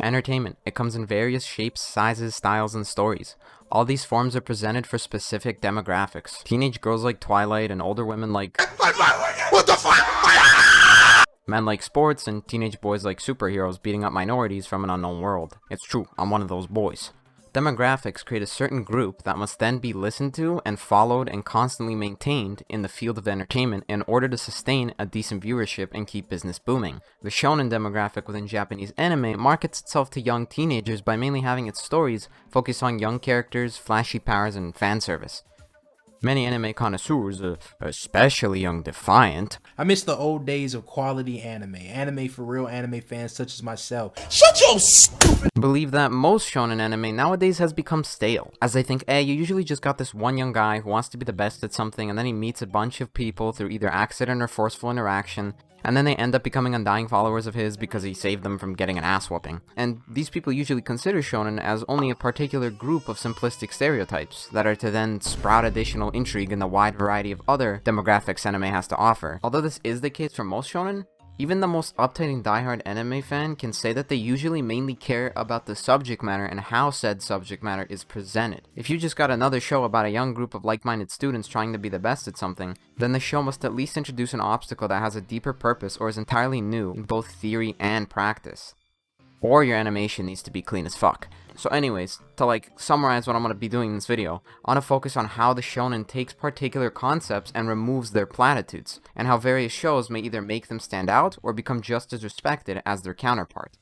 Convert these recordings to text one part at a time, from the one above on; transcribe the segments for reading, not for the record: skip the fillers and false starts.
Entertainment. It comes in various shapes, sizes, styles, and stories. All these forms are presented for specific demographics. Teenage girls like Twilight, and older women like what the fuck? Men like sports, and teenage boys like superheroes beating up minorities from an unknown world. It's true, I'm one of those boys. Demographics create a certain group that must then be listened to and followed and constantly maintained in the field of entertainment in order to sustain a decent viewership and keep business booming. The shonen demographic within Japanese anime markets itself to young teenagers by mainly having its stories focus on young characters, flashy powers, and fan service. Many anime connoisseurs, especially Young Defiant, I miss the old days of quality anime for real anime fans such as myself. Shut your stupid believe that most shonen anime nowadays has become stale, as they think, you usually just got this one young guy who wants to be the best at something, and then he meets a bunch of people through either accident or forceful interaction, and then they end up becoming undying followers of his because he saved them from getting an ass whooping. And these people usually consider shonen as only a particular group of simplistic stereotypes that are to then sprout additional intrigue in the wide variety of other demographics anime has to offer. Although this is the case for most shonen, even the most uptight and diehard anime fan can say that they usually mainly care about the subject matter and how said subject matter is presented. If you just got another show about a young group of like-minded students trying to be the best at something, then the show must at least introduce an obstacle that has a deeper purpose or is entirely new in both theory and practice. Or your animation needs to be clean as fuck. So anyways, to summarize what I'm going to be doing in this video, I want to focus on how the shonen takes particular concepts and removes their platitudes, and how various shows may either make them stand out or become just as respected as their counterpart.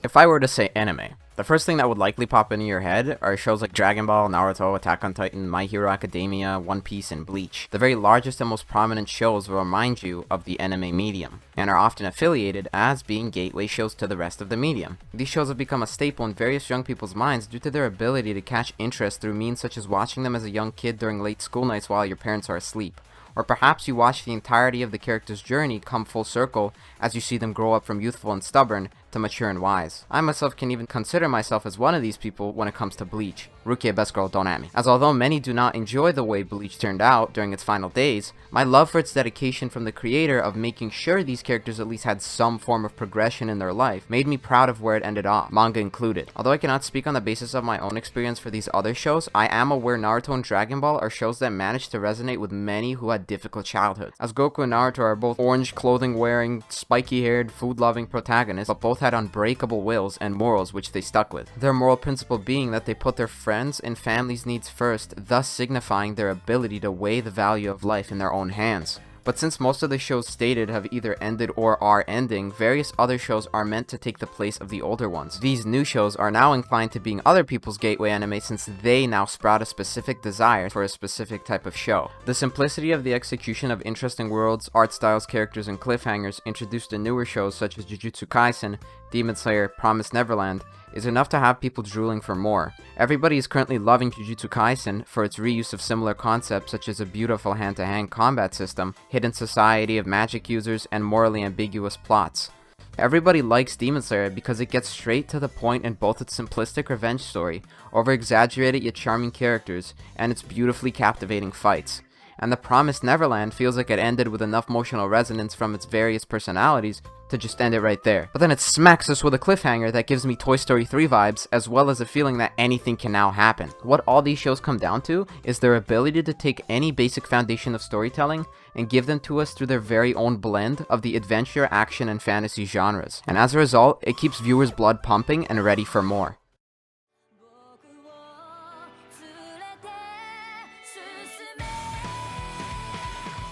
If I were to say anime, the first thing that would likely pop into your head are shows like Dragon Ball, Naruto, Attack on Titan, My Hero Academia, One Piece, and Bleach. The very largest and most prominent shows will remind you of the anime medium, and are often affiliated as being gateway shows to the rest of the medium. These shows have become a staple in various young people's minds due to their ability to catch interest through means such as watching them as a young kid during late school nights while your parents are asleep. Or perhaps you watch the entirety of the character's journey come full circle as you see them grow up from youthful and stubborn to mature and wise. I myself can even consider myself as one of these people when it comes to Bleach. Rukia, best girl, don't at me. As although many do not enjoy the way Bleach turned out during its final days, my love for its dedication from the creator of making sure these characters at least had some form of progression in their life made me proud of where it ended off, manga included. Although I cannot speak on the basis of my own experience for these other shows, I am aware Naruto and Dragon Ball are shows that managed to resonate with many who had difficult childhoods, as Goku and Naruto are both orange clothing wearing, spiky haired, food loving protagonists, but both had unbreakable wills and morals which they stuck with. Their moral principle being that they put their friends and family's needs first, thus signifying their ability to weigh the value of life in their own hands. But since most of the shows stated have either ended or are ending, various other shows are meant to take the place of the older ones. These new shows are now inclined to being other people's gateway anime since they now sprout a specific desire for a specific type of show. The simplicity of the execution of interesting worlds, art styles, characters, and cliffhangers introduced in newer shows such as Jujutsu Kaisen, Demon Slayer, Promised Neverland, is enough to have people drooling for more. Everybody is currently loving Jujutsu Kaisen for its reuse of similar concepts such as a beautiful hand-to-hand combat system, hidden society of magic users, and morally ambiguous plots. Everybody likes Demon Slayer because it gets straight to the point in both its simplistic revenge story, over-exaggerated yet charming characters, and its beautifully captivating fights. And The Promised Neverland feels like it ended with enough emotional resonance from its various personalities to just end it right there. But then it smacks us with a cliffhanger that gives me Toy Story 3 vibes, as well as a feeling that anything can now happen. What all these shows come down to is their ability to take any basic foundation of storytelling and give them to us through their very own blend of the adventure, action, and fantasy genres. And as a result, it keeps viewers' blood pumping and ready for more.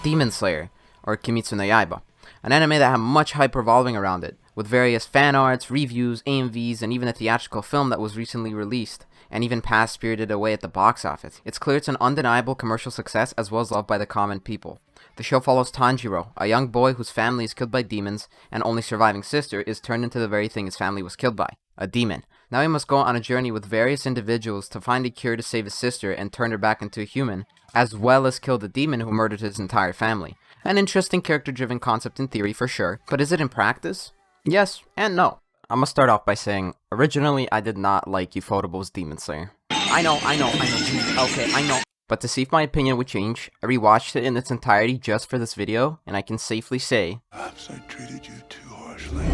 Demon Slayer, or Kimetsu no Yaiba, an anime that had much hype revolving around it, with various fan arts, reviews, AMVs, and even a theatrical film that was recently released, and even past Spirited Away at the box office. It's clear it's an undeniable commercial success as well as loved by the common people. The show follows Tanjiro, a young boy whose family is killed by demons, and only surviving sister is turned into the very thing his family was killed by, a demon. Now he must go on a journey with various individuals to find a cure to save his sister and turn her back into a human, as well as kill the demon who murdered his entire family. An interesting character-driven concept in theory for sure, but is it in practice? Yes and no. I'm gonna start off by saying, originally I did not like Ufotable's Demon Slayer. Okay, I know. But to see if my opinion would change, I rewatched it in its entirety just for this video, and I can safely say, perhaps I treated you too harshly.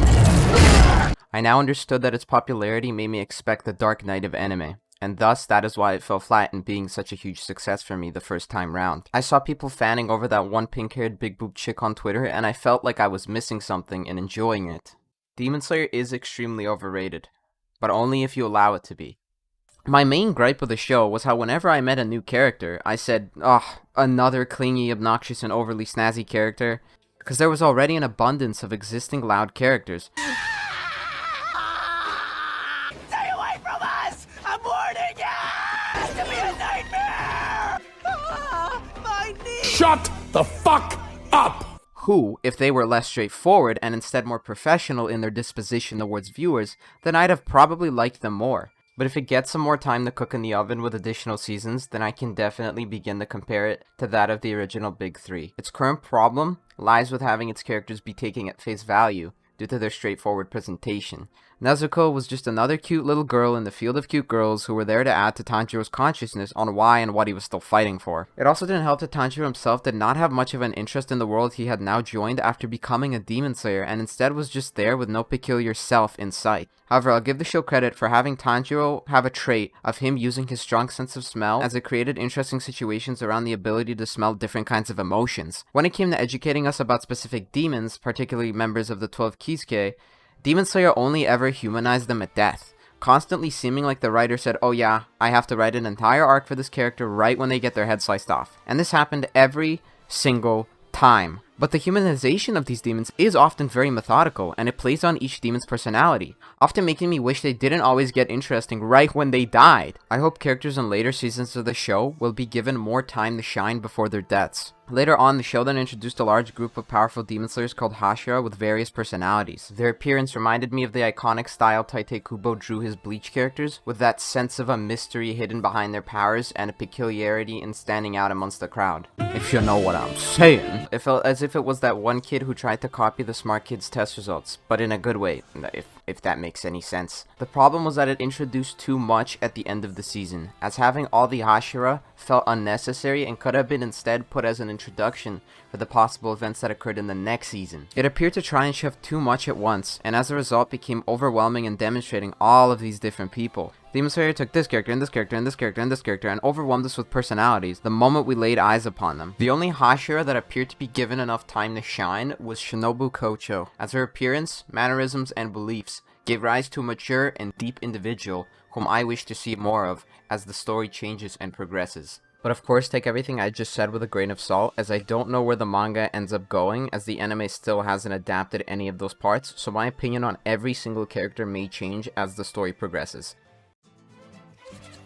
I now understood that its popularity made me expect the Dark Knight of anime, and thus that is why it fell flat in being such a huge success for me the first time round. I saw people fanning over that one pink-haired big boob chick on Twitter, and I felt like I was missing something and enjoying it. Demon Slayer is extremely overrated, but only if you allow it to be. My main gripe with the show was how whenever I met a new character, I said, "Oh, another clingy, obnoxious, and overly snazzy character," because there was already an abundance of existing loud characters. Stay away from us! I'm warning you! It's to be a nightmare! My knee! Shut the fuck up! Who, if they were less straightforward and instead more professional in their disposition towards viewers, then I'd have probably liked them more. But if it gets some more time to cook in the oven with additional seasons, then I can definitely begin to compare it to that of the original Big Three. Its current problem lies with having its characters be taken at face value due to their straightforward presentation. Nezuko was just another cute little girl in the field of cute girls who were there to add to Tanjiro's consciousness on why and what he was still fighting for. It also didn't help that Tanjiro himself did not have much of an interest in the world he had now joined after becoming a demon slayer, and instead was just there with no peculiar self in sight. However, I'll give the show credit for having Tanjiro have a trait of him using his strong sense of smell, as it created interesting situations around the ability to smell different kinds of emotions. When it came to educating us about specific demons, particularly members of the 12 Kisuke, Demon Slayer only ever humanized them at death, constantly seeming like the writer said, "Oh yeah, I have to write an entire arc for this character right when they get their head sliced off." And this happened every single time. But the humanization of these demons is often very methodical, and it plays on each demon's personality, often making me wish they didn't always get interesting right when they died. I hope characters in later seasons of the show will be given more time to shine before their deaths. Later on, the show then introduced a large group of powerful demon slayers called Hashira with various personalities. Their appearance reminded me of the iconic style Tite Kubo drew his Bleach characters, with that sense of a mystery hidden behind their powers and a peculiarity in standing out amongst the crowd. If you know what I'm saying. It felt as if it was that one kid who tried to copy the smart kid's test results, but in a good way, if that makes any sense. The problem was that it introduced too much at the end of the season, as having all the Hashira felt unnecessary and could have been instead put as an introduction for the possible events that occurred in the next season. It appeared to try and shove too much at once, and as a result became overwhelming in demonstrating all of these different people. Demon Slayer took this character, and this character, and this character, and this character, and overwhelmed us with personalities the moment we laid eyes upon them. The only Hashira that appeared to be given enough time to shine was Shinobu Kocho, as her appearance, mannerisms, and beliefs gave rise to a mature and deep individual whom I wish to see more of as the story changes and progresses. But of course, take everything I just said with a grain of salt, as I don't know where the manga ends up going, as the anime still hasn't adapted any of those parts, so my opinion on every single character may change as the story progresses.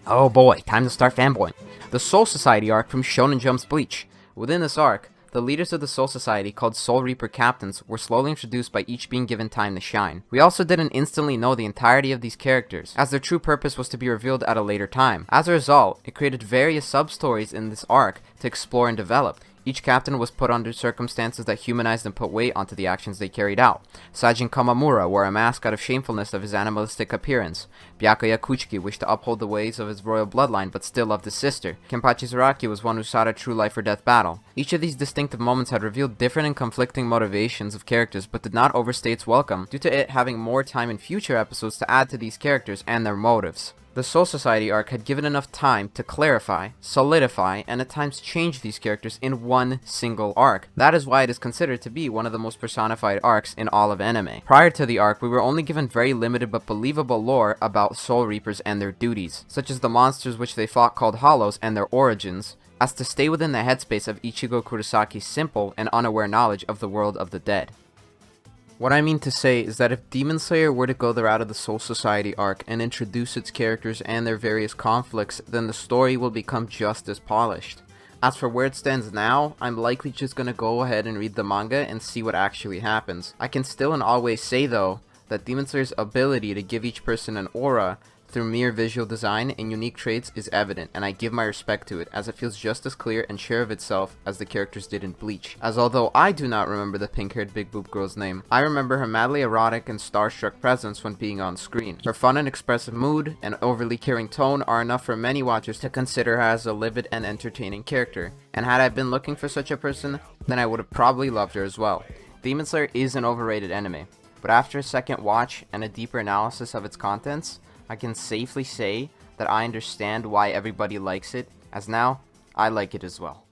Oh boy, time to start fanboying. The Soul Society arc from Shonen Jump's Bleach. Within this arc, the leaders of the Soul Society, called Soul Reaper Captains, were slowly introduced by each being given time to shine. We also didn't instantly know the entirety of these characters, as their true purpose was to be revealed at a later time. As a result, it created various sub-stories in this arc to explore and develop. Each captain was put under circumstances that humanized and put weight onto the actions they carried out. Sajin Kamamura wore a mask out of shamefulness of his animalistic appearance. Byakuya Kuchiki wished to uphold the ways of his royal bloodline but still loved his sister. Kenpachi Zaraki was one who sought a true life or death battle. Each of these distinctive moments had revealed different and conflicting motivations of characters but did not overstay its welcome due to it having more time in future episodes to add to these characters and their motives. The Soul Society arc had given enough time to clarify, solidify, and at times change these characters in one single arc. That is why it is considered to be one of the most personified arcs in all of anime. Prior to the arc, we were only given very limited but believable lore about Soul Reapers and their duties, such as the monsters which they fought called Hollows and their origins, as to stay within the headspace of Ichigo Kurosaki's simple and unaware knowledge of the world of the dead. What I mean to say is that if Demon Slayer were to go the route of the Soul Society arc and introduce its characters and their various conflicts, then the story will become just as polished. As for where it stands now, I'm likely just gonna go ahead and read the manga and see what actually happens. I can still and always say though, that Demon Slayer's ability to give each person an aura through mere visual design and unique traits is evident, and I give my respect to it, as it feels just as clear and sure of itself as the characters did in Bleach. As although I do not remember the pink-haired big boob girl's name, I remember her madly erotic and starstruck presence when being on screen. Her fun and expressive mood and overly caring tone are enough for many watchers to consider her as a livid and entertaining character, and had I been looking for such a person, then I would have probably loved her as well. Demon Slayer is an overrated anime, but after a second watch and a deeper analysis of its contents, I can safely say that I understand why everybody likes it, as now, I like it as well.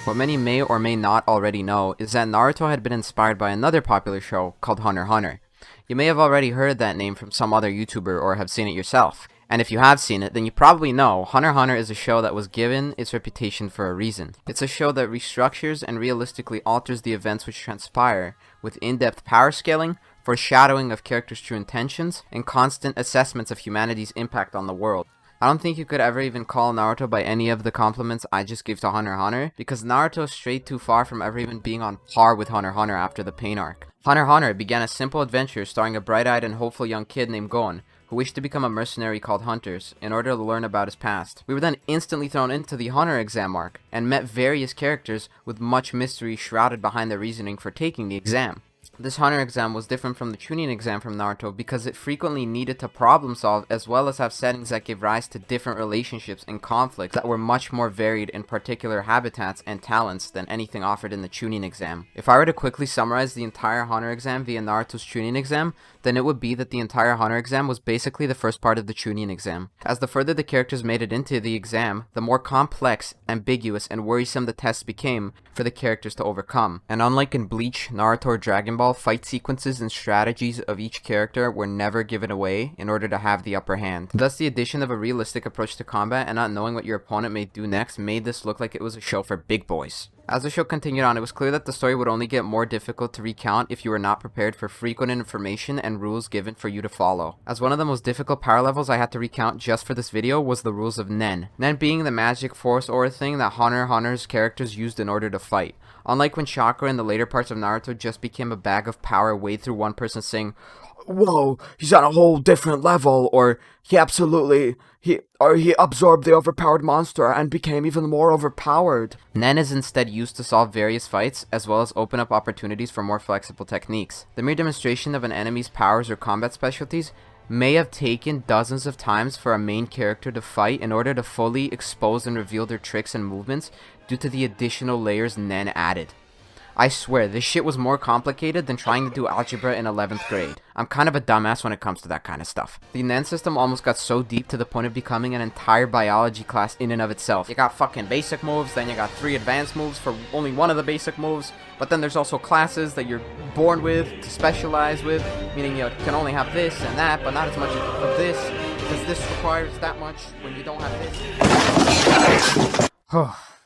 What many may or may not already know is that Naruto had been inspired by another popular show called Hunter x Hunter. You may have already heard that name from some other YouTuber or have seen it yourself. And if you have seen it, then you probably know Hunter x Hunter is a show that was given its reputation for a reason. It's a show that restructures and realistically alters the events which transpire, with in-depth power scaling, foreshadowing of characters' true intentions, and constant assessments of humanity's impact on the world. I don't think you could ever even call Naruto by any of the compliments I just gave to Hunter x Hunter, because Naruto strayed too far from ever even being on par with Hunter x Hunter after the Pain arc. Hunter x Hunter began a simple adventure starring a bright-eyed and hopeful young kid named Gon, who wished to become a mercenary called Hunters in order to learn about his past. We were then instantly thrown into the Hunter exam arc, and met various characters with much mystery shrouded behind their reasoning for taking the exam. This Hunter exam was different from the Chunin exam from Naruto because it frequently needed to problem solve as well as have settings that gave rise to different relationships and conflicts that were much more varied in particular habitats and talents than anything offered in the Chunin exam. If I were to quickly summarize the entire Hunter exam via Naruto's Chunin exam, then it would be that the entire Hunter exam was basically the first part of the Chunin exam. As the further the characters made it into the exam, the more complex, ambiguous, and worrisome the tests became for the characters to overcome. And unlike in Bleach, Naruto, or Dragon Ball, fight sequences and strategies of each character were never given away in order to have the upper hand. Thus, the addition of a realistic approach to combat and not knowing what your opponent may do next made this look like it was a show for big boys. As the show continued on, it was clear that the story would only get more difficult to recount if you were not prepared for frequent information and rules given for you to follow. As one of the most difficult power levels I had to recount just for this video was the rules of Nen. Nen being the magic force aura thing that Hunter x Hunter's characters used in order to fight. Unlike when chakra in the later parts of Naruto just became a bag of power weighed through one person saying, "Whoa, he's on a whole different level," or he absorbed the overpowered monster and became even more overpowered. Nen is instead used to solve various fights, as well as open up opportunities for more flexible techniques. The mere demonstration of an enemy's powers or combat specialties may have taken dozens of times for a main character to fight in order to fully expose and reveal their tricks and movements due to the additional layers Nen added. I swear, this shit was more complicated than trying to do algebra in 11th grade. I'm kind of a dumbass when it comes to that kind of stuff. The Nen system almost got so deep to the point of becoming an entire biology class in and of itself. You got fucking basic moves, then you got 3 advanced moves for only one of the basic moves, but then there's also classes that you're born with, to specialize with, meaning you can only have this and that, but not as much of this, because this requires that much when you don't have this.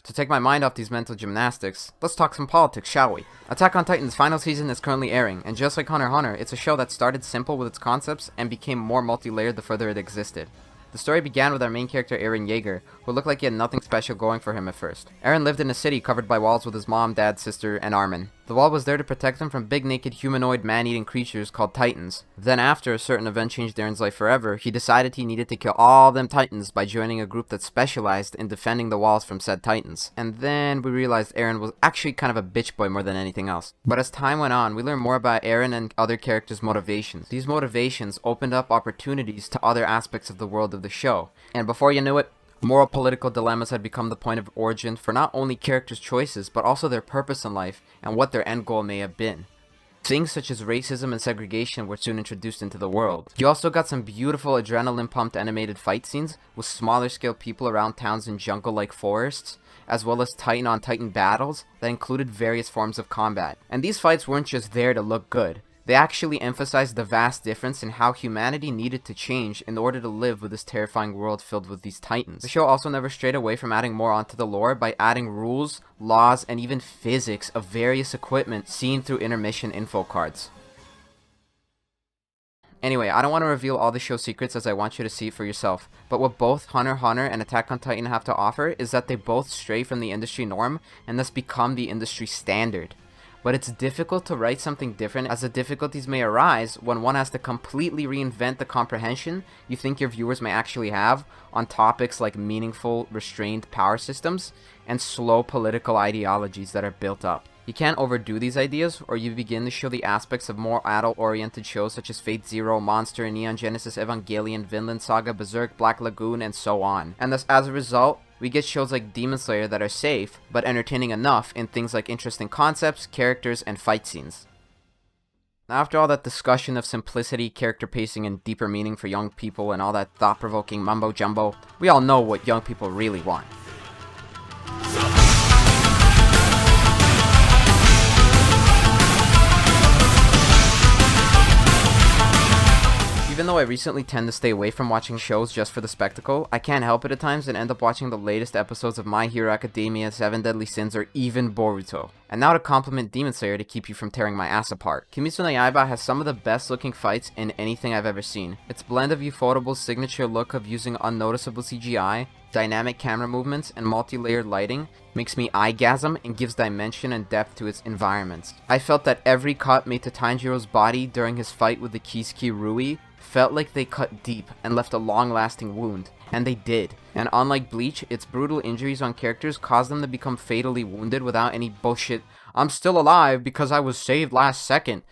To take my mind off these mental gymnastics, let's talk some politics, shall we? Attack on Titan's final season is currently airing, and just like Hunter x Hunter, it's a show that started simple with its concepts and became more multi-layered the further it existed. The story began with our main character Eren Yeager, who looked like he had nothing special going for him at first. Eren lived in a city covered by walls with his mom, dad, sister, and Armin. The wall was there to protect him from big naked humanoid man-eating creatures called Titans. Then after a certain event changed Eren's life forever, he decided he needed to kill all them Titans by joining a group that specialized in defending the walls from said Titans. And then we realized Eren was actually kind of a bitch boy more than anything else. But as time went on, we learned more about Eren and other characters' motivations. These motivations opened up opportunities to other aspects of the world of the show. And before you knew it, moral political dilemmas had become the point of origin for not only characters' choices, but also their purpose in life and what their end goal may have been. Things such as racism and segregation were soon introduced into the world. You also got some beautiful adrenaline-pumped animated fight scenes with smaller scale people around towns in jungle-like forests, as well as Titan-on-Titan battles that included various forms of combat. And these fights weren't just there to look good. They actually emphasized the vast difference in how humanity needed to change in order to live with this terrifying world filled with these titans. The show also never strayed away from adding more onto the lore by adding rules, laws, and even physics of various equipment seen through intermission info cards. Anyway, I don't want to reveal all the show secrets as I want you to see it for yourself, but what both Hunter x Hunter and Attack on Titan have to offer is that they both stray from the industry norm and thus become the industry standard. But it's difficult to write something different, as the difficulties may arise when one has to completely reinvent the comprehension you think your viewers may actually have on topics like meaningful, restrained power systems and slow political ideologies that are built up. You can't overdo these ideas, or you begin to show the aspects of more adult-oriented shows such as Fate Zero, Monster, Neon Genesis Evangelion, Vinland Saga, Berserk, Black Lagoon, and so on. And thus, as a result, we get shows like Demon Slayer that are safe, but entertaining enough in things like interesting concepts, characters, and fight scenes. Now, after all that discussion of simplicity, character pacing, and deeper meaning for young people and all that thought-provoking mumbo-jumbo, we all know what young people really want. Even though I recently tend to stay away from watching shows just for the spectacle, I can't help it at times and end up watching the latest episodes of My Hero Academia, 7 Deadly Sins, or even Boruto. And now to compliment Demon Slayer to keep you from tearing my ass apart. Kimetsu no Yaiba has some of the best looking fights in anything I've ever seen. Its blend of Ufotable's signature look of using unnoticeable CGI, dynamic camera movements, and multi-layered lighting makes me eyegasm and gives dimension and depth to its environments. I felt that every cut made to Tanjiro's body during his fight with the Kisuke Rui felt like they cut deep and left a long-lasting wound, and they did. And unlike Bleach, its brutal injuries on characters caused them to become fatally wounded without any bullshit, "I'm still alive because I was saved last second."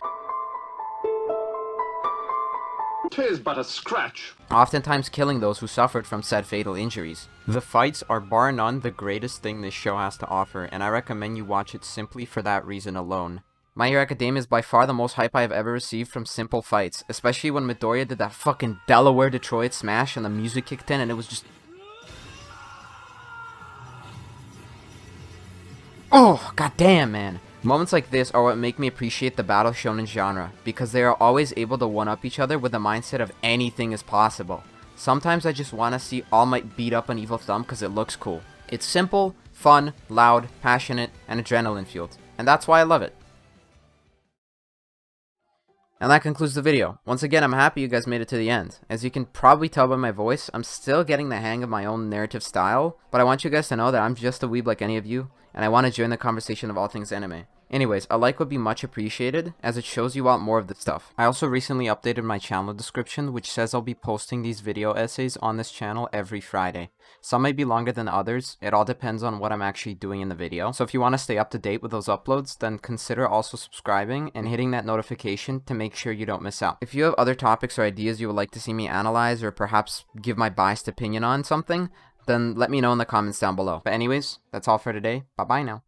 'Tis but a scratch. Oftentimes killing those who suffered from said fatal injuries. The fights are bar none the greatest thing this show has to offer, and I recommend you watch it simply for that reason alone. My Hero Academia is by far the most hype I have ever received from simple fights, especially when Midoriya did that fucking Delaware Detroit smash and the music kicked in and it was just... oh, goddamn, man. Moments like this are what make me appreciate the battle shonen genre, because they are always able to one-up each other with the mindset of anything is possible. Sometimes I just want to see All Might beat up an evil thumb because it looks cool. It's simple, fun, loud, passionate, and adrenaline-fueled, and that's why I love it. And that concludes the video. Once again, I'm happy you guys made it to the end. As you can probably tell by my voice, I'm still getting the hang of my own narrative style, but I want you guys to know that I'm just a weeb like any of you, and I want to join the conversation of all things anime. Anyways, a like would be much appreciated, as it shows you want more of this stuff. I also recently updated my channel description, which says I'll be posting these video essays on this channel every Friday. Some may be longer than others, it all depends on what I'm actually doing in the video. So if you want to stay up to date with those uploads, then consider also subscribing and hitting that notification to make sure you don't miss out. If you have other topics or ideas you would like to see me analyze, or perhaps give my biased opinion on something, then let me know in the comments down below. But anyways, that's all for today. Bye bye now.